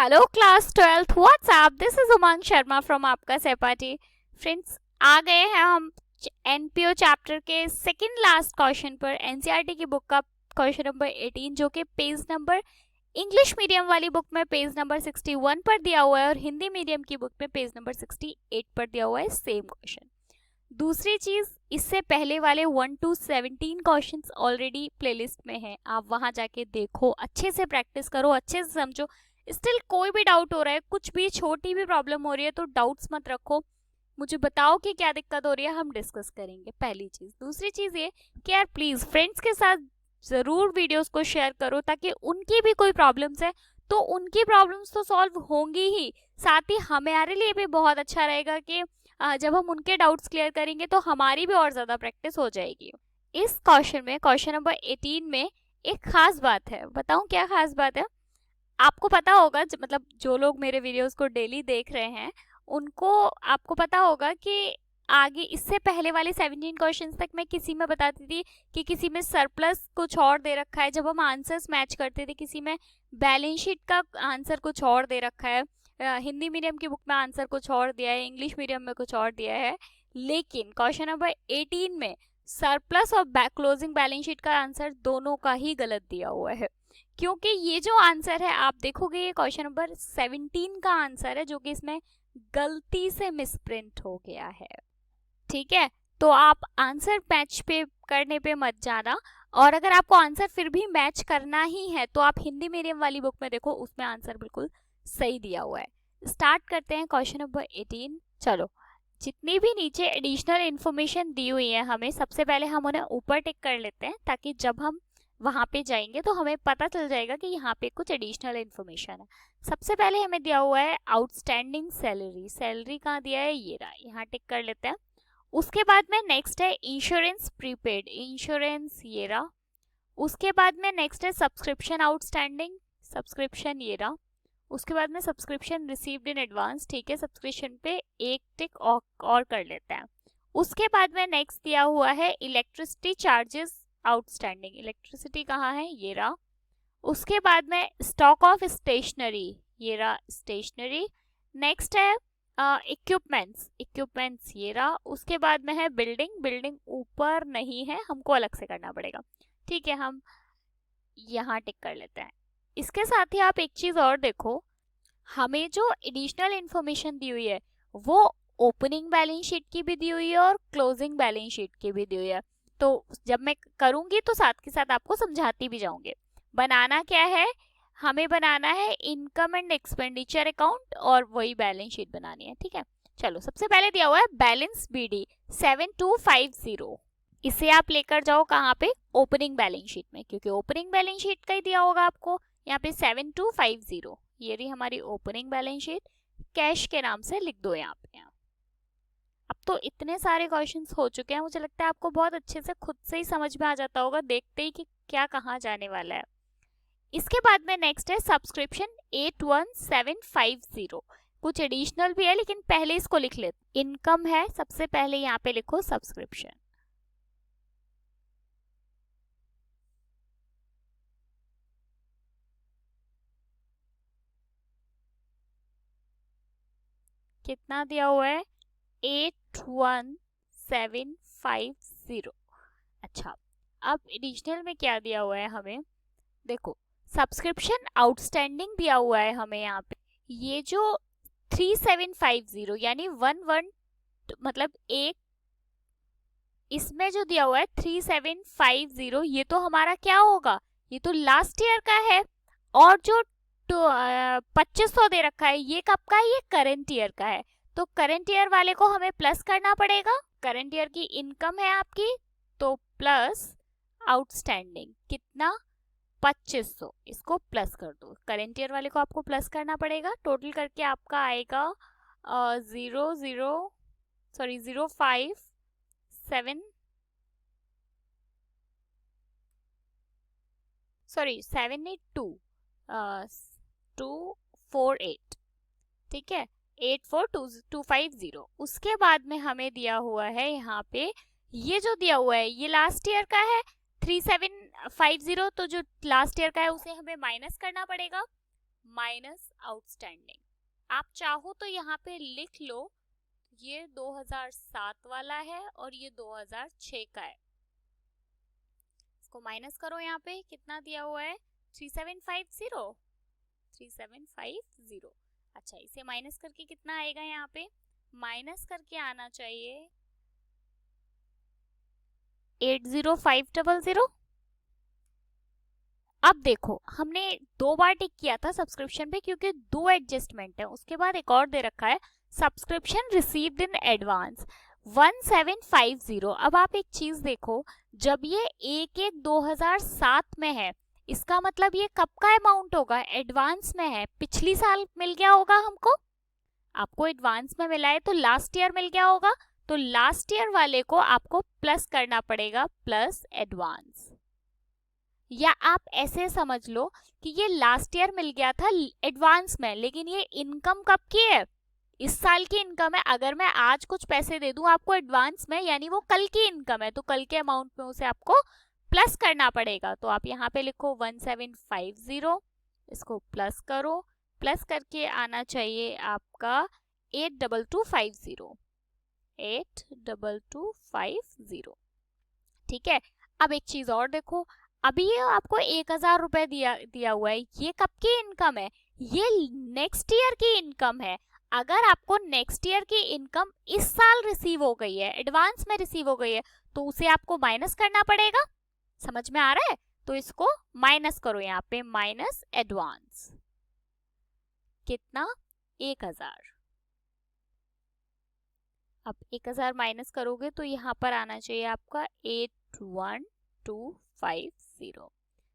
Hello class 12th WhatsApp, this is Umang Sharma from आपका सहपाठी। Friends, आ गए हैं हम एनपीओ चैप्टर के सेकंड लास्ट क्वेश्चन पर। एनसीईआरटी की बुक का क्वेश्चन नंबर 18, जो कि पेज नंबर इंग्लिश मीडियम वाली बुक में पेज नंबर 61 पर दिया हुआ है और हिंदी मीडियम की बुक में पेज नंबर 68 पर दिया हुआ है सेम क्वेश्चन। दूसरी चीज, इससे पहले वाले 1 to 17 क्वेश्चंस ऑलरेडी प्लेलिस्ट में हैं, आप वहां जाके देखो, अच्छे से प्रैक्टिस करो, अच्छे से समझो। स्टिल कोई भी डाउट हो रहा है, कुछ भी छोटी भी प्रॉब्लम हो रही है तो डाउट्स मत रखो, मुझे बताओ कि क्या दिक्कत हो रही है, हम डिस्कस करेंगे। पहली चीज। दूसरी चीज ये कि यार प्लीज फ्रेंड्स के साथ जरूर वीडियोस को शेयर करो, ताकि उनकी भी कोई प्रॉब्लम्स है तो उनकी प्रॉब्लम्स तो सॉल्व होंगी ही, साथ ही हमारे लिए भी बहुत अच्छा रहेगा कि जब हम उनके डाउट्स क्लियर करेंगे तो हमारी भी और ज्यादा प्रैक्टिस हो जाएगी। इस क्वेश्चन में, क्वेश्चन नंबर 18 में एक खास बात है। बताऊं क्या खास बात है? आपको पता होगा, मतलब जो लोग मेरे वीडियोस को डेली देख रहे हैं उनको आपको पता होगा कि आगे इससे पहले वाले 17 क्वेश्चंस तक मैं किसी में बताती थी कि किसी में सरप्लस कुछ और दे रखा है, जब हम आंसर्स मैच करते थे किसी में बैलेंस शीट का आंसर कुछ और दे रखा है, हिंदी मीडियम की बुक में आंसर कुछ और दिया है, इंग्लिश मीडियम में कुछ और दिया है। लेकिन क्वेश्चन नंबर 18 में सरप्लस और क्लोजिंग बैलेंस शीट का आंसर दोनों का ही गलत दिया हुआ है, क्योंकि ये जो आंसर है आप देखोगे ये क्वेश्चन नंबर 17 का आंसर है, जो कि इसमें गलती से मिसप्रिंट हो गया है। ठीक है, तो आप आंसर मैच पे करने पे मत जाना, और अगर आपको आंसर फिर भी मैच करना ही है तो आप हिंदी मीडियम वाली बुक में देखो, उसमें आंसर बिल्कुल सही दिया हुआ है। स्टार्ट करते हैं क्वेश्चन नंबर 18। चलो, जितनी भी नीचे एडिशनल इंफॉर्मेशन दी हुई है हमें, सबसे पहले हम उन्हें ऊपर टिक कर लेते हैं, ताकि जब हम वहां पे जाएंगे तो हमें पता चल जाएगा कि यहाँ पे कुछ एडिशनल इंफॉर्मेशन है। सबसे पहले हमें दिया हुआ है आउटस्टैंडिंग सैलरी। सैलरी कहाँ दिया है? ये रहा, यहाँ टिक कर लेते हैं। उसके बाद में नेक्स्ट है इंश्योरेंस प्रीपेड, इंश्योरेंस ये रहा। उसके बाद में नेक्स्ट है सब्सक्रिप्शन आउटस्टैंडिंग, सब्सक्रिप्शन ये रहा। उसके बाद में सब्सक्रिप्शन रिसीव्ड इन एडवांस, ठीक है, सब्सक्रिप्शन पे एक टिक और कर लेते हैं। उसके बाद में नेक्स्ट दिया हुआ है इलेक्ट्रिसिटी चार्जेस आउटस्टैंडिंग, इलेक्ट्रिसिटी कहाँ है? ये रहा। उसके बाद में स्टॉक ऑफ स्टेशनरी, ये रहा स्टेशनरी। नेक्स्ट है इक्विपमेंट्स, इक्विपमेंट्स ये रहा। उसके बाद में है बिल्डिंग, बिल्डिंग ऊपर नहीं है, हमको अलग से करना पड़ेगा, ठीक है, हम यहाँ टिक कर लेते हैं। इसके साथ ही आप एक चीज और देखो, हमें जो एडिशनल इंफॉर्मेशन दी हुई है वो ओपनिंग बैलेंस शीट की भी दी हुई है और क्लोजिंग बैलेंस शीट की भी दी हुई है। तो जब मैं करूंगी तो साथ के साथ आपको समझाती भी जाऊंगी। बनाना क्या है? हमें बनाना है इनकम एंड एक्सपेंडिचर अकाउंट, और वही बैलेंस शीट बनानी है, ठीक है। चलो, सबसे पहले दिया हुआ है बैलेंस बीडी 7250। इसे आप लेकर जाओ कहाँ पे? ओपनिंग बैलेंस शीट में, क्योंकि ओपनिंग बैलेंस शीट का ही दिया होगा आपको। यहाँ पे 7250, ये रही हमारी ओपनिंग बैलेंस शीट, कैश के नाम से लिख दो यहाँ पे। अब तो इतने सारे क्वेश्चंस हो चुके हैं, मुझे लगता है आपको बहुत अच्छे से खुद से ही समझ में आ जाता होगा देखते ही कि क्या कहाँ जाने वाला है। इसके बाद में नेक्स्ट है सब्सक्रिप्शन 81750, कुछ एडिशनल भी है लेकिन पहले इसको लिख लेते। इनकम है, सबसे पहले यहाँ पे लिखो सब्सक्रिप्शन। कितना दिया हुआ है? 81750। अच्छा, अब एडिशनल में क्या दिया हुआ है हमें? देखो, सब्सक्रिप्शन आउटस्टैंडिंग दिया हुआ है हमें यहाँ पे। ये जो 3750 यानी 11 मतलब एक, इसमें जो दिया हुआ है 3750, ये तो हमारा क्या होगा? ये तो लास्ट ईयर का है। और जो 2500 दे रखा है ये कब का है? ये करंट ईयर का है। तो करंट ईयर वाले को हमें प्लस करना पड़ेगा। करंट ईयर की इनकम है आपकी, तो प्लस आउटस्टैंडिंग कितना? 2500, इसको प्लस कर दो। करंट ईयर वाले को आपको प्लस करना पड़ेगा, टोटल करके आपका आएगा 782, ठीक है, 84250। उसके बाद में हमें दिया हुआ है यहाँ पे, ये जो दिया हुआ है ये लास्ट ईयर का है 3750, तो जो लास्ट ईयर का है उसे हमें माइनस करना पड़ेगा, माइनस आउटस्टैंडिंग। आप चाहो तो यहाँ पे लिख लो, ये 2007 वाला है और ये 2006 का है। इसको माइनस करो, यहाँ पे कितना दिया हुआ है 3750 3750। अच्छा, इसे माइनस करके कितना आएगा, यहाँ पे माइनस करके आना चाहिए 80500। अब देखो, हमने 2 बार टिक किया था सब्सक्रिप्शन पे क्योंकि 2 एडजस्टमेंट है। उसके बाद एक और दे रखा है सब्सक्रिप्शन रिसीव्ड इन एडवांस 1750। अब आप एक चीज देखो, जब ये 1/1/2007 में है, इसका मतलब ये कब का अमाउंट होगा, एडवांस में है, पिछली साल मिल गया होगा हमको। आपको एडवांस में मिला है तो लास्ट ईयर मिल गया होगा, तो लास्ट ईयर वाले को आपको प्लस करना पड़ेगा, प्लस एडवांस। या आप ऐसे समझ लो कि ये लास्ट ईयर मिल गया था एडवांस में, लेकिन ये इनकम कब की है, इस साल की इनकम है। अगर मैं आज कुछ पैसे दे दूं आपको एडवांस में, यानी वो कल की इनकम है, तो कल के अमाउंट में उसे आपको प्लस करना पड़ेगा। तो आप यहाँ पे लिखो 1750, इसको प्लस करो, प्लस करके आना चाहिए आपका 82250 82250। ठीक है। अब एक चीज और देखो, अभी ये आपको 1000 रुपए दिया हुआ है, ये कब की इनकम है, ये नेक्स्ट ईयर की इनकम है। अगर आपको नेक्स्ट ईयर की इनकम इस साल रिसीव हो गई है, एडवांस में रिसीव हो गई है, तो उसे आपको माइनस करना पड़ेगा। समझ में आ रहा है? तो इसको माइनस करो, यहाँ पे माइनस एडवांस, कितना 1000। अब 1000 माइनस करोगे तो यहाँ पर आना चाहिए आपका 81250।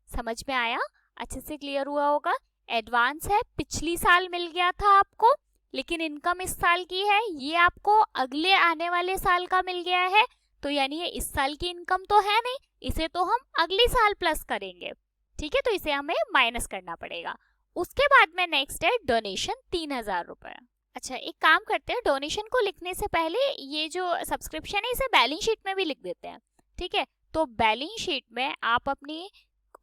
समझ में आया? अच्छे से क्लियर हुआ होगा। एडवांस है, पिछली साल मिल गया था आपको, लेकिन इनकम इस साल की है, ये आपको अगले आने वाले साल का मिल गया है, तो यानी ये इस साल की इनकम तो है नहीं, इसे तो हम अगले साल प्लस करेंगे। ठीक है, तो इसे हमें माइनस करना पड़ेगा। उसके बाद में नेक्स्ट है डोनेशन 3000 रुपए। अच्छा, एक काम करते हैं, डोनेशन को लिखने से पहले ये जो सब्सक्रिप्शन है इसे बैलेंस शीट में भी लिख देते हैं। ठीक है, तो बैलेंस शीट में आप अपनी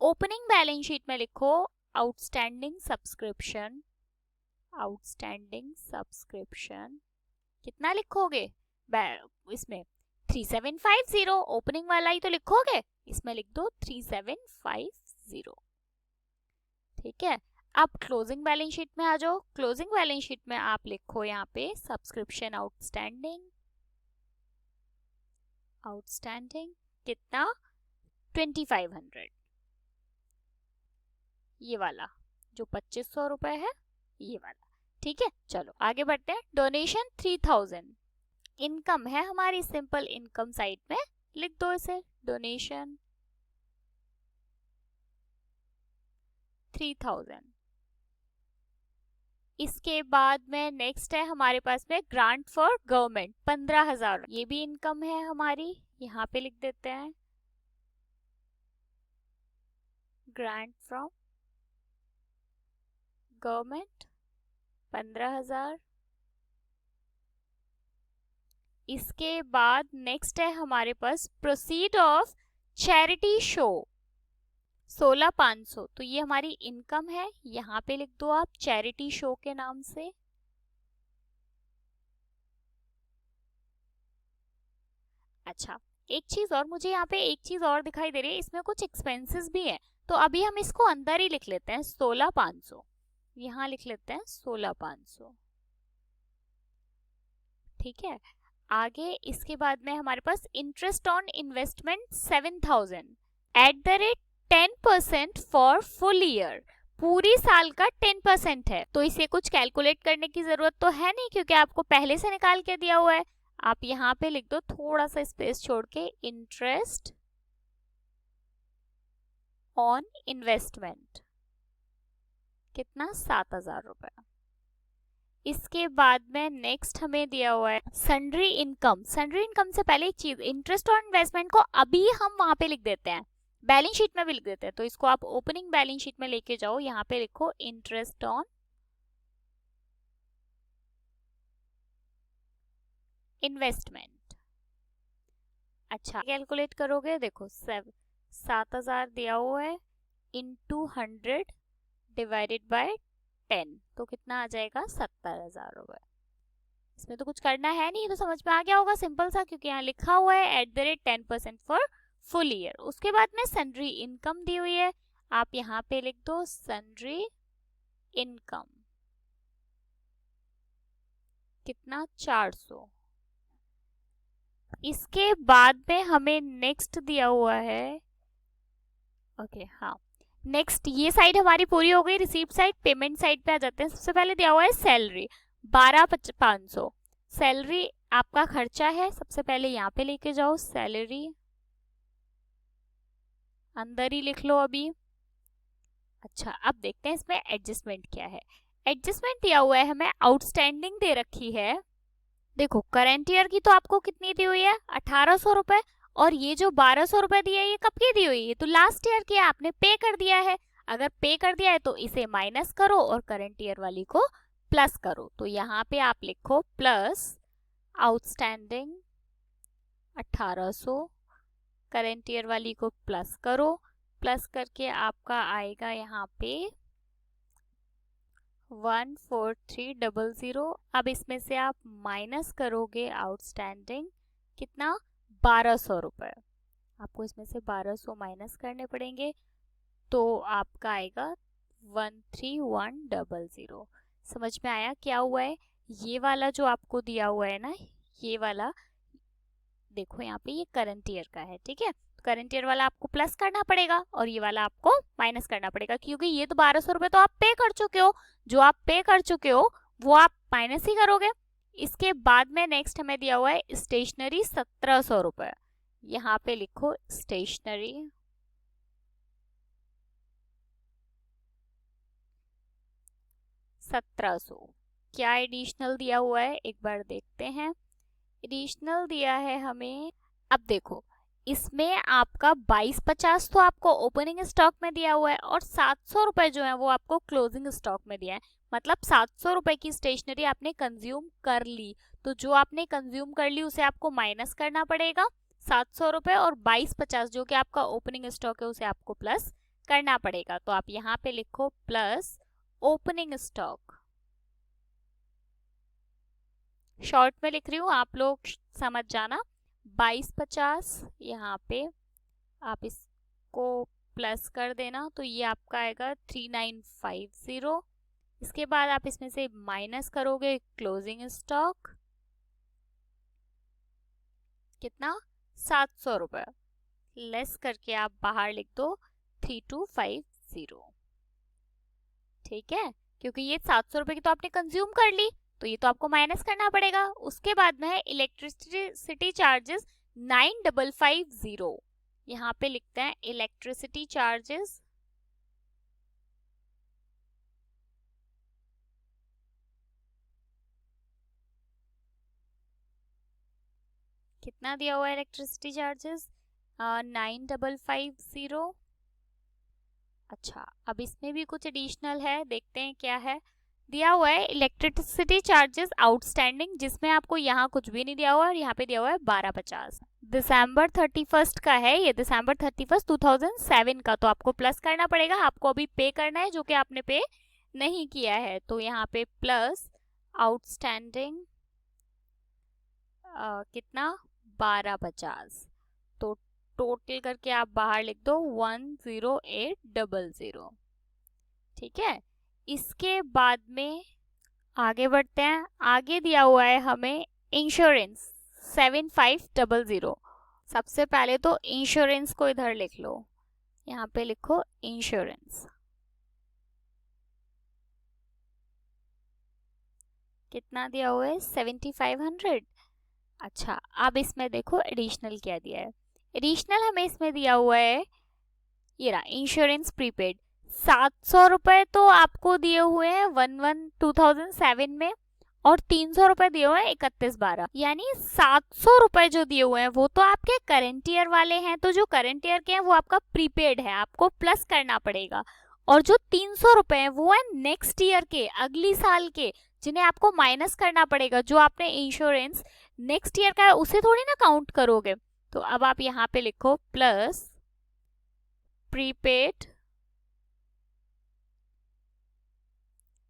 ओपनिंग बैलेंस शीट में लिखो आउटस्टैंडिंग सब्सक्रिप्शन, आउटस्टैंडिंग सब्सक्रिप्शन कितना लिखोगे इसमें 3750, ओपनिंग वाला ही तो लिखोगे, इसमें लिख दो 3750। ठीक है, अब क्लोजिंग बैलेंस शीट में आ जाओ। क्लोजिंग बैलेंस शीट में आप लिखो यहाँ पे सब्सक्रिप्शन आउटस्टैंडिंग, आउटस्टैंडिंग कितना 2500, ये वाला जो 2500 रुपए है, ये वाला। ठीक है, चलो आगे बढ़ते हैं। डोनेशन 3000, इनकम है हमारी, सिंपल इनकम साइड में लिख दो इसे, डोनेशन 3000। इसके बाद में नेक्स्ट है हमारे पास में ग्रांट फॉर गवर्नमेंट 15000, ये भी इनकम है हमारी, यहाँ पे लिख देते हैं ग्रांट फ्रॉम गवर्नमेंट 15000। इसके बाद नेक्स्ट है हमारे पास प्रोसीड ऑफ चैरिटी शो 16500, तो ये हमारी इनकम है, यहाँ पे लिख दो आप चैरिटी शो के नाम से। अच्छा, एक चीज और, मुझे यहाँ पे एक चीज और दिखाई दे रही है, इसमें कुछ एक्सपेंसेस भी हैं, तो अभी हम इसको अंदर ही लिख लेते हैं 16500, यहाँ लिख लेते हैं 16500। ठीक है, आगे इसके बाद में हमारे पास interest on investment 7000 at the rate 10% for full year, पूरी साल का 10% है, तो इसे कुछ कैलकुलेट करने की जरूरत तो है नहीं क्योंकि आपको पहले से निकाल के दिया हुआ है। आप यहाँ पे लिख दो थोड़ा सा स्पेस छोड़ के इंटरेस्ट ऑन इन्वेस्टमेंट, कितना 7000 रुपए। इसके बाद में नेक्स्ट हमें दिया हुआ है सन्ड्री इनकम। सन्ड्री इनकम से पहले एक चीज, इंटरेस्ट ऑन इन्वेस्टमेंट को अभी हम वहां पे लिख देते हैं, बैलेंस शीट में भी लिख देते हैं, तो इसको आप ओपनिंग बैलेंस शीट में लेके जाओ, यहाँ पे लिखो इंटरेस्ट ऑन इन्वेस्टमेंट। अच्छा, कैलकुलेट करोगे, देखो 7000 दिया हुआ है इंटू 100 डिवाइडेड बाय 10, तो कितना आ जाएगा 70,000 रुपए। इसमें तो कुछ करना है नहीं, तो समझ में आ गया होगा, सिंपल सा, क्योंकि यहाँ लिखा हुआ है @10% फॉर फुल ईयर। उसके बाद में सन्ड्री इनकम दी हुई है, आप यहाँ पे लिख दो सन्ड्री इनकम, कितना 400। इसके बाद में हमें नेक्स्ट दिया हुआ है, ओके हाँ, नेक्स्ट ये साइड हमारी पूरी हो गई, रिसीप्ट साइड। पेमेंट साइड पे आ जाते हैं। सबसे पहले दिया हुआ है सैलरी 12,500, सैलरी आपका खर्चा है। सबसे पहले यहाँ पे लेके जाओ सैलरी, अंदर ही लिख लो अभी। अच्छा, अब देखते हैं इसमें एडजस्टमेंट क्या है। एडजस्टमेंट दिया हुआ है हमें, आउटस्टैंडिंग दे रखी है। देखो करंट ईयर की तो आपको कितनी दी हुई है 1800 रुपए, और ये जो 1200 रुपए दी है ये कब की दी हुई है, तो लास्ट ईयर की आपने पे कर दिया है। अगर पे कर दिया है तो इसे माइनस करो और करंट ईयर वाली को प्लस करो। तो यहाँ पे आप लिखो प्लस आउटस्टैंडिंग 1800, करंट ईयर वाली को प्लस करो, प्लस करके आपका आएगा यहाँ पे 14300। अब इसमें से आप माइनस करोगे आउटस्टैंडिंग कितना 1200 रुपए, आपको इसमें से 1200 माइनस करने पड़ेंगे, तो आपका आएगा 13100। समझ में आया क्या हुआ है? ये वाला जो आपको दिया हुआ है ना, ये वाला देखो यहाँ पे ये करंट ईयर का है, ठीक है। करंट ईयर वाला आपको प्लस करना पड़ेगा और ये वाला आपको माइनस करना पड़ेगा, क्योंकि ये तो 1200 रुपए तो आप पे कर चुके हो, जो आप पे कर चुके हो वो आप माइनस ही करोगे। इसके बाद में नेक्स्ट हमें दिया हुआ है स्टेशनरी 1700 रुपए, यहाँ पे लिखो स्टेशनरी 1700। क्या एडिशनल दिया हुआ है एक बार देखते हैं। एडिशनल दिया है हमें, अब देखो इसमें आपका 2250 तो आपको ओपनिंग स्टॉक में दिया हुआ है और 700 रुपए जो है वो आपको क्लोजिंग स्टॉक में दिया है। मतलब 700 रुपए की स्टेशनरी आपने कंज्यूम कर ली, तो जो आपने कंज्यूम कर ली उसे आपको माइनस करना पड़ेगा 700 रुपए, और 2250 जो कि आपका ओपनिंग स्टॉक है उसे आपको प्लस करना पड़ेगा। तो आप यहाँ पे लिखो प्लस ओपनिंग स्टॉक, शॉर्ट में लिख रही हूँ, आप लोग समझ जाना। 2250 यहाँ पे आप इसको प्लस कर देना, तो ये आपका आएगा 3950। इसके बाद आप इसमें से माइनस करोगे क्लोजिंग स्टॉक, कितना 700 रुपए, लेस करके आप बाहर लिख दो 3250, ठीक है, क्योंकि ये 700 रुपए की तो आपने कंज्यूम कर ली, तो ये तो आपको माइनस करना पड़ेगा। उसके बाद में है इलेक्ट्रिसिटी चार्जेस 9550, यहाँ पे लिखते हैं इलेक्ट्रिसिटी चार्जेस कितना दिया हुआ है इलेक्ट्रिसिटी चार्जेस 9550। अच्छा, अब इसमें भी कुछ एडिशनल है, देखते हैं क्या है। दिया हुआ है इलेक्ट्रिसिटी चार्जेस आउटस्टैंडिंग, जिसमें आपको यहाँ कुछ भी नहीं दिया हुआ और यहाँ पे दिया हुआ है 1250। दिसंबर 31 का है ये, दिसंबर 31 2007 का, तो आपको प्लस करना पड़ेगा, आपको अभी पे करना है जो कि आपने पे नहीं किया है। तो यहाँ पे प्लस आउटस्टैंडिंग कितना 1250, तो टोटल करके आप बाहर लिख दो 10800, ठीक है। इसके बाद में आगे बढ़ते हैं। आगे दिया हुआ है हमें इंश्योरेंस 7500। सबसे पहले तो इंश्योरेंस को इधर लिख लो, यहाँ पे लिखो इंश्योरेंस, कितना दिया हुआ है 7500। अच्छा, अब इसमें देखो एडिशनल क्या दिया है। एडिशनल हमें इसमें दिया हुआ है ये रहा इंश्योरेंस प्रीपेड 700 रुपए तो आपको दिए हुए हैं 1/1/2007 में, और 300 रुपए दिए हुए हैं 31/12, यानी 700 रुपए जो दिए हुए हैं वो तो आपके करंट ईयर वाले हैं। तो जो करंट ईयर के हैं वो आपका प्रीपेड है, आपको प्लस करना पड़ेगा, और जो 300 रुपए हैं वो है नेक्स्ट ईयर के, अगली साल के, जिन्हें आपको माइनस करना पड़ेगा। जो आपने इंश्योरेंस नेक्स्ट ईयर का है उसे थोड़ी ना काउंट करोगे। तो अब आप यहाँ पे लिखो प्लस प्रीपेड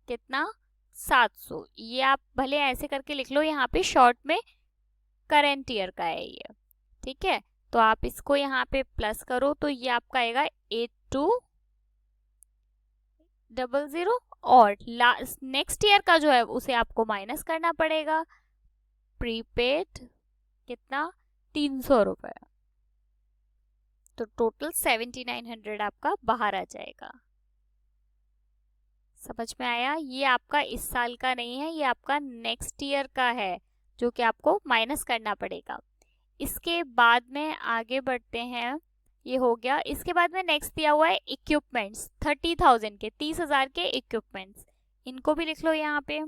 कितना 700। ये आप भले ऐसे करके लिख लो, यहाँ पे शॉर्ट में करंट ईयर का है ये, ठीक है। तो आप इसको यहाँ पे प्लस करो तो ये आपका आएगा 8200, और नेक्स्ट ईयर का जो है उसे आपको माइनस करना पड़ेगा। प्रीपेड कितना 300 रुपए, तो टोटल 7900 आपका बाहर आ जाएगा। समझ में आया? ये आपका इस साल का नहीं है, ये आपका नेक्स्ट ईयर का है जो कि आपको माइनस करना पड़ेगा। इसके बाद में आगे बढ़ते हैं, ये हो गया। इसके बाद में नेक्स्ट दिया हुआ है इक्विपमेंट्स, 30,000 के, 30,000 के इक्विपमेंट्स, इनको भी लिख लो यहाँ पे।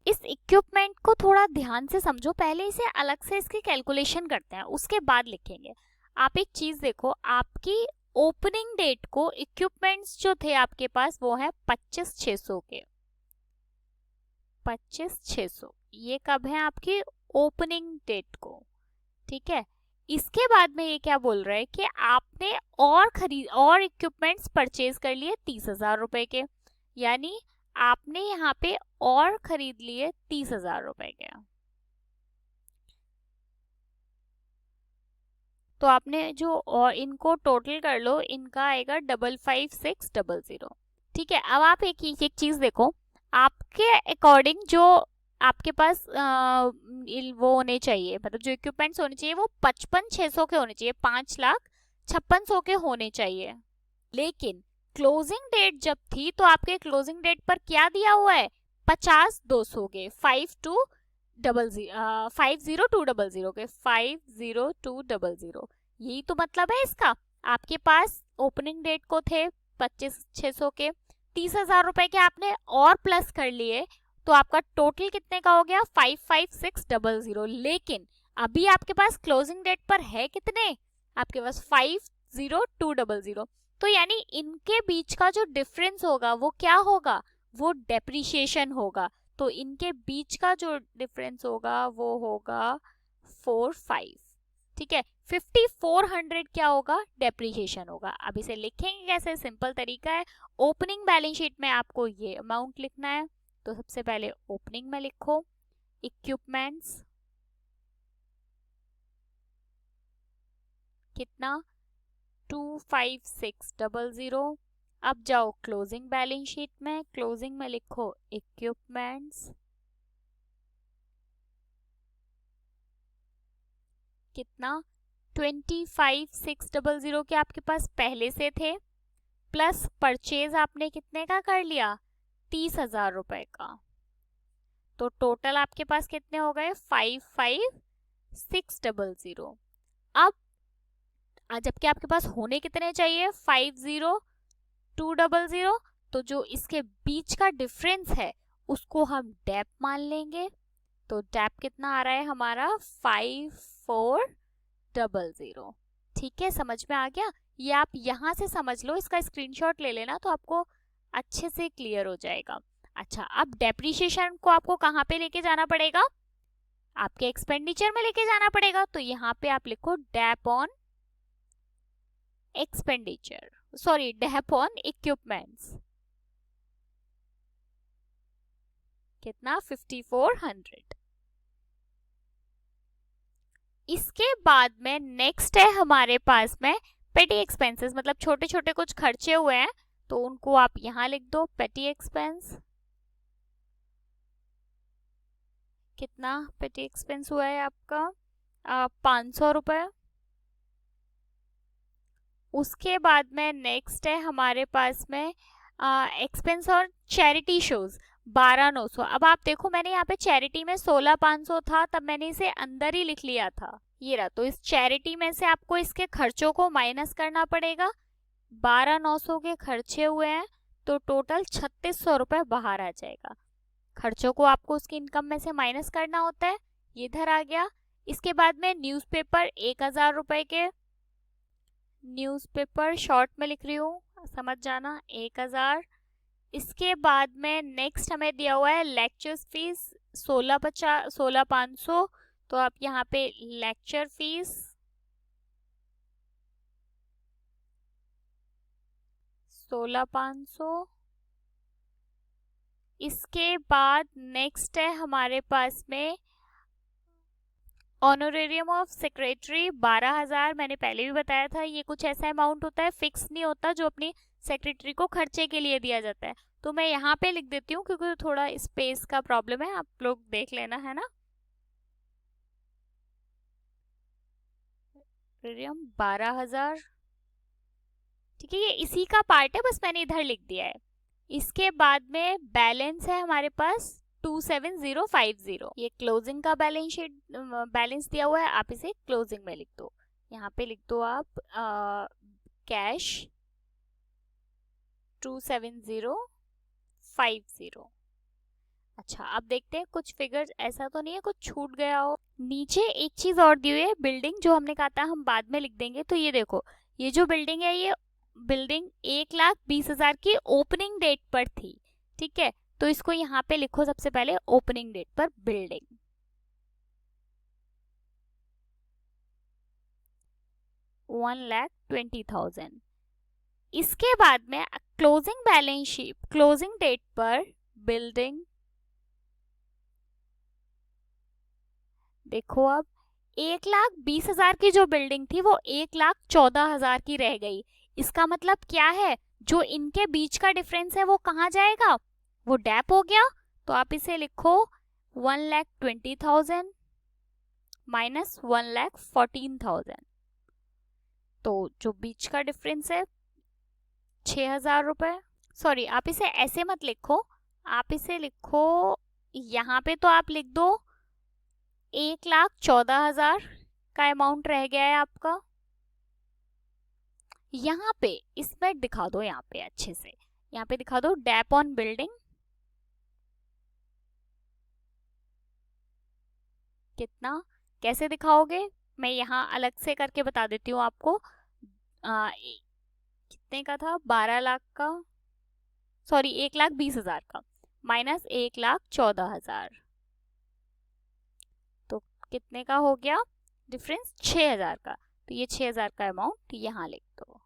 इस इक्विपमेंट को थोड़ा ध्यान से समझो, पहले इसे अलग से इसकी कैलकुलेशन करते हैं, उसके बाद लिखेंगे। आप एक चीज देखो, आपकी ओपनिंग डेट को इक्विपमेंट्स जो थे आपके पास वो है 25,600 के, 25,600, ये कब है आपकी ओपनिंग डेट को, ठीक है। इसके बाद में ये क्या बोल रहा है कि आपने और इक्विपमेंट्स परचेज कर लिए 30,000 रुपए के, यानी आपने यहाँ पे और खरीद लिए 30,000 रुपए के। तो आपने जो और इनको टोटल कर लो, इनका आएगा 55,600, ठीक है। अब आप एक चीज देखो, आपके अकॉर्डिंग जो आपके पास वो होने चाहिए, मतलब जो इक्विपमेंट्स होने चाहिए वो 55,600 के होने चाहिए, 5,56,000 के होने चाहिए। लेकिन क्लोजिंग डेट जब थी तो आपके क्लोजिंग डेट पर क्या दिया हुआ है, 50,200 के, 50,200 के, 50,200। यही तो मतलब है इसका। आपके पास ओपनिंग डेट को थे 25,600 के, 30,000 रुपए के आपने और प्लस कर लिए, तो आपका टोटल कितने का हो गया 55,600। लेकिन अभी आपके पास क्लोजिंग डेट पर है कितने, आपके पास 50,200। तो यानी इनके बीच का जो डिफरेंस होगा वो क्या होगा, वो डेप्रिसिएशन होगा। तो इनके बीच का जो डिफरेंस होगा वो होगा 45, ठीक है। 5,400 क्या होगा, डेप्रिसिएशन होगा। अब इसे लिखेंगे कैसे, सिंपल तरीका है। ओपनिंग बैलेंस शीट में आपको ये अमाउंट लिखना है, तो सबसे पहले ओपनिंग में लिखो इक्विपमेंट्स कितना 25,600। अब जाओ क्लोजिंग बैलेंस शीट में, क्लोजिंग में लिखो इक्विपमेंट्स कितना 25,600 के आपके पास पहले से थे, प्लस परचेज आपने कितने का कर लिया 30,000 रुपए का, तो टोटल आपके पास कितने हो गए 55,600। अब जबकि आपके पास होने कितने चाहिए 50,200, तो जो इसके बीच का डिफरेंस है उसको हम डेप मान लेंगे। तो डेप कितना आ रहा है हमारा 5400, ठीक है। समझ में आ गया? ये आप यहां से समझ लो, इसका स्क्रीनशॉट ले लेना तो आपको अच्छे से क्लियर हो जाएगा। अच्छा, अब डेप्रिसिएशन को आपको कहाँ पे लेके जाना पड़ेगा, आपके एक्सपेंडिचर में लेके जाना पड़ेगा। तो यहाँ पे आप लिखो dep on expenditure, sorry dep on equipments कितना 5,400। इसके बाद में नेक्स्ट है हमारे पास में पेटी एक्सपेंसेस, मतलब छोटे छोटे कुछ खर्चे हुए हैं तो उनको आप यहां लिख दो। पेटी एक्सपेंस कितना, पेटी एक्सपेंस हुआ है आपका 500 रुपए। उसके बाद में नेक्स्ट है हमारे पास में एक्सपेंस और चैरिटी शोज 12,900। अब आप देखो मैंने यहाँ पे चैरिटी में 16,500 था, तब मैंने इसे अंदर ही लिख लिया था, ये रहा। तो इस चैरिटी में से आपको इसके खर्चों को माइनस करना पड़ेगा। 12,900 के खर्चे हुए हैं तो टोटल 3,600 रुपए बाहर आ जाएगा। खर्चों को आपको उसकी इनकम में से माइनस करना होता है, ये इधर आ गया। इसके बाद में न्यूज़पेपर 1,000 रुपए के, न्यूज़पेपर शॉर्ट में लिख रही हूँ समझ जाना 1,000। इसके बाद में नेक्स्ट हमें दिया हुआ है लेक्चर्स फीस 16,500, तो आप यहाँ पे लेक्चर फीस 16,500 इसके बाद नेक्स्ट है हमारे पास में ऑनोरेरियम ऑफ सेक्रेटरी 12,000। मैंने पहले भी बताया था ये कुछ ऐसा अमाउंट होता है, फिक्स नहीं होता, जो अपनी सेक्रेटरी को खर्चे के लिए दिया जाता है। तो मैं यहाँ पे लिख देती हूँ क्योंकि थोड़ा स्पेस का प्रॉब्लम है, आप लोग देख लेना, है ना। ऑनोरेरियम 12,000, ठीक है, ये इसी का पार्ट है, बस मैंने इधर लिख दिया है। इसके बाद में बैलेंस है हमारे पास 27050। ये क्लोजिंग का बैलेंस शीट बैलेंस दिया हुआ है, आप इसे क्लोजिंग में लिख दो। यहाँ पे लिख दो आप कैश 27050। अच्छा, अब देखते हैं कुछ फिगर्स ऐसा तो नहीं है कुछ छूट गया हो। नीचे एक चीज और दी हुई है, बिल्डिंग, जो हमने कहा था हम बाद में लिख देंगे। तो ये देखो, ये जो बिल्डिंग है, ये बिल्डिंग 1,20,000 की ओपनिंग डेट पर थी, ठीक है। तो इसको यहाँ पे लिखो सबसे पहले, ओपनिंग डेट पर बिल्डिंग 1,20,000। इसके बाद में closing balance sheet, closing date पर बिल्डिंग, देखो अब 1,20,000 की जो बिल्डिंग थी वो 1,14,000 की रह गई। इसका मतलब क्या है, जो इनके बीच का डिफरेंस है वो कहाँ जाएगा, वो डैप हो गया। तो आप इसे लिखो 1,20,000 माइनस 1,14,000। तो जो बीच का डिफरेंस है 6,000 रुपए। सॉरी, आप इसे ऐसे मत लिखो, आप इसे लिखो, यहाँ पे तो आप लिख दो 1,14,000 का अमाउंट रह गया है आपका। यहाँ पे इसमें दिखा दो, यहाँ पे अच्छे से यहाँ पे दिखा दो डैप ऑन बिल्डिंग कितना, कैसे दिखाओगे, मैं यहाँ अलग से करके बता देती हूँ आपको। कितने का था, 12 लाख का, सॉरी 1,20,000 का, माइनस 1,14,000, तो कितने का हो गया डिफरेंस, 6,000 का। तो ये 6,000 का अमाउंट यहाँ लिख दो।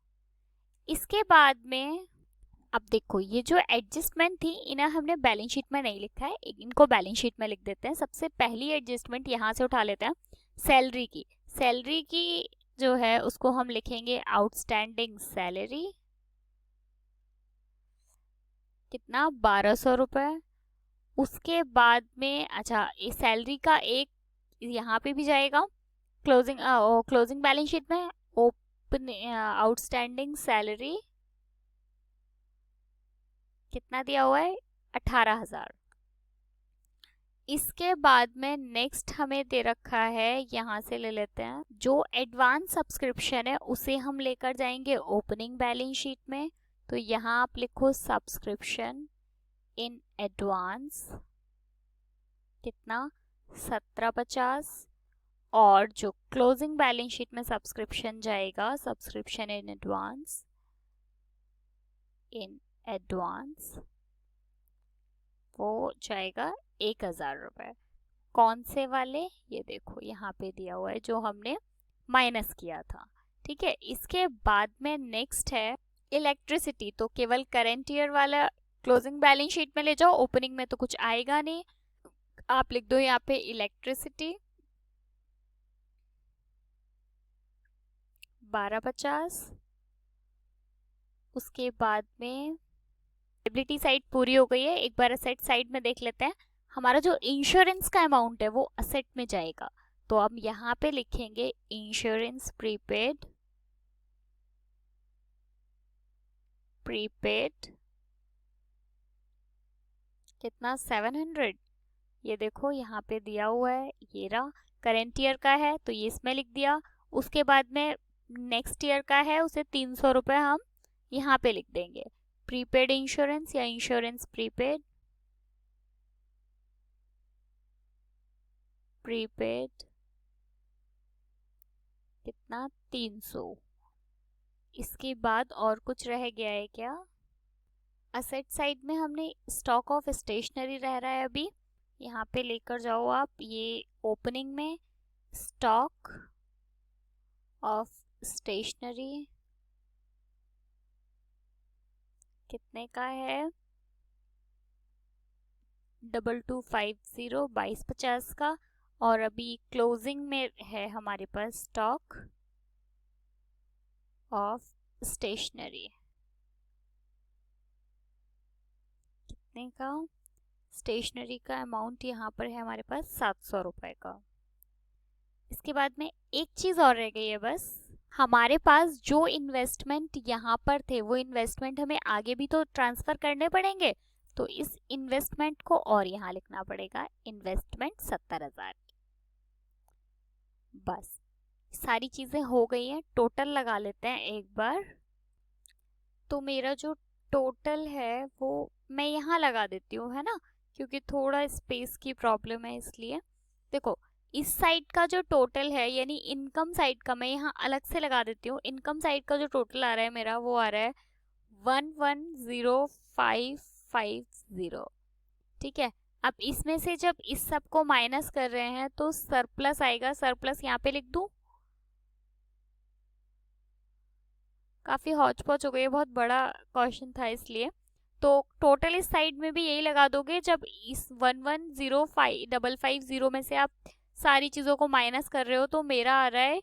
इसके बाद में अब देखो, ये जो एडजस्टमेंट थी इन्हें हमने बैलेंस शीट में नहीं लिखा है, इनको बैलेंस शीट में लिख देते हैं। सबसे पहली एडजस्टमेंट यहाँ से उठा लेते हैं, सैलरी की। सैलरी की जो है उसको हम लिखेंगे आउटस्टैंडिंग सैलरी, कितना, 1,200 रुपए। उसके बाद में अच्छा, इस सैलरी का एक यहाँ पे भी जाएगा क्लोजिंग, क्लोजिंग बैलेंस शीट में, ओपन आउटस्टैंडिंग सैलरी कितना दिया हुआ है, 18,000। इसके बाद में नेक्स्ट हमें दे रखा है, यहाँ से ले लेते हैं, जो एडवांस सब्सक्रिप्शन है उसे हम लेकर जाएंगे ओपनिंग बैलेंस शीट में। तो यहाँ आप लिखो सब्सक्रिप्शन इन एडवांस, कितना, 1750। और जो क्लोजिंग बैलेंस शीट में सब्सक्रिप्शन जाएगा, सब्सक्रिप्शन इन एडवांस वो जाएगा 1,000 रुपए। कौन से वाले, ये देखो यहाँ पे दिया हुआ है जो हमने माइनस किया था, ठीक है। इसके बाद में नेक्स्ट है इलेक्ट्रिसिटी। तो केवल करेंट ईयर वाला क्लोजिंग बैलेंस शीट में ले जाओ, ओपनिंग में तो कुछ आएगा नहीं। आप लिख दो यहाँ पे इलेक्ट्रिसिटी 1250। उसके बाद में लायबिलिटी साइड पूरी हो गई है, एक बार असेट साइड में देख लेते हैं। हमारा जो इंश्योरेंस का अमाउंट है वो असेट में जाएगा, तो हम यहाँ पे लिखेंगे इंश्योरेंस प्रीपेड, प्रीपेड कितना, 700। ये देखो यहाँ पे दिया हुआ है, ये रहा, करेंट ईयर का है तो ये इसमें लिख दिया। उसके बाद में नेक्स्ट ईयर का है, उसे 300 रुपये हम यहाँ पे लिख देंगे। प्रीपेड इंश्योरेंस या इंश्योरेंस प्रीपेड, प्रीपेड कितना, 300। इसके बाद और कुछ रह गया है क्या, असेट साइड में हमने स्टॉक ऑफ स्टेशनरी रह रहा है अभी, यहाँ पे लेकर जाओ आप, ये ओपनिंग में स्टॉक ऑफ स्टेशनरी कितने का है, 2250 2250 का, और अभी क्लोजिंग में है हमारे पास स्टॉक ऑफ स्टेशनरी कितने का, स्टेशनरी का अमाउंट यहाँ पर है हमारे पास 700 रुपए का। इसके बाद में एक चीज और रह गई है बस, हमारे पास जो इन्वेस्टमेंट यहाँ पर थे वो इन्वेस्टमेंट हमें आगे भी तो ट्रांसफर करने पड़ेंगे, तो इस इन्वेस्टमेंट को और यहाँ लिखना पड़ेगा, इन्वेस्टमेंट 70,000। बस सारी चीजें हो गई हैं, टोटल लगा लेते हैं एक बार। तो मेरा जो टोटल है वो मैं यहाँ लगा देती हूँ, है ना, क्योंकि थोड़ा स्पेस की प्रॉब्लम है इसलिए। देखो इस साइड का जो टोटल है यानी इनकम साइड का मैं यहाँ अलग से लगा देती हूँ। इनकम साइड का जो टोटल आ रहा है मेरा वो आ रहा है 110550। ठीक है, अब इसमें से जब इस सब को माइनस कर रहे हैं तो सरप्लस आएगा, सरप्लस यहाँ पे लिख दूं, काफी हौच पौच हो गई, बहुत बड़ा क्वेश्चन था इसलिए। तो टोटल इस साइड में भी यही लगा दोगे, जब इस 110550 में से आप सारी चीजों को माइनस कर रहे हो तो मेरा आ रहा है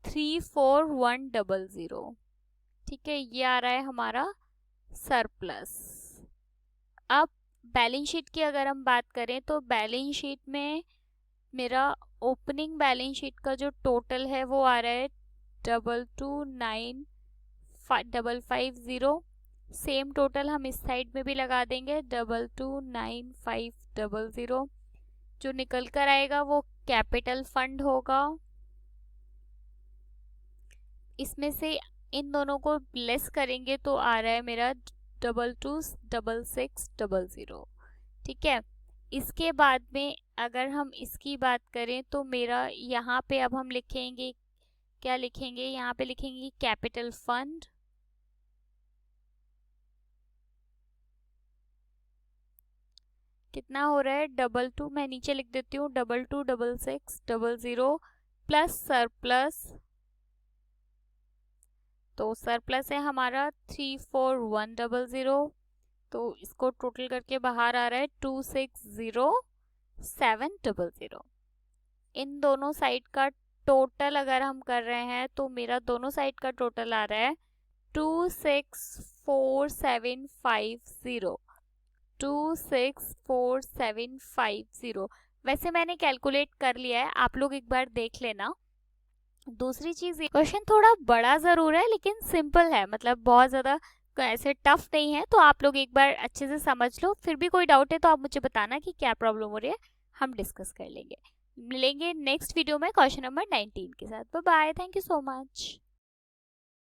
34100। ठीक है, ये आ रहा है हमारा सरप्लस। अब बैलेंस शीट की अगर हम बात करें तो बैलेंस शीट में मेरा ओपनिंग बैलेंस शीट का जो टोटल है वो आ रहा है 229550। सेम टोटल हम इस साइड में भी लगा देंगे 229500। जो निकल कर आएगा वो कैपिटल फंड होगा। इसमें से इन दोनों को लेस करेंगे तो आ रहा है मेरा 226600। ठीक है, इसके बाद में अगर हम इसकी बात करें तो मेरा यहाँ पे अब हम लिखेंगे, क्या लिखेंगे, यहाँ पे लिखेंगे कैपिटल फंड। कितना हो रहा है 22, मैं नीचे लिख देती हूँ 226600 प्लस सरप्लस, तो सरप्लस है हमारा 34100। तो इसको टोटल करके बाहर आ रहा है 260700। इन दोनों साइड का टोटल अगर हम कर रहे हैं तो मेरा दोनों साइड का टोटल आ रहा है 264750। 264750। वैसे मैंने कैलकुलेट कर लिया है, आप लोग एक बार देख लेना। दूसरी चीज, क्वेश्चन थोड़ा बड़ा जरूर है लेकिन सिंपल है, मतलब बहुत ज्यादा ऐसे टफ नहीं है, तो आप लोग एक बार अच्छे से समझ लो। फिर भी कोई डाउट है तो आप मुझे बताना कि क्या प्रॉब्लम हो रही है, हम डिस्कस कर लेंगे। मिलेंगे नेक्स्ट वीडियो में क्वेश्चन नंबर 19 के साथ। Bye bye, thank you so much.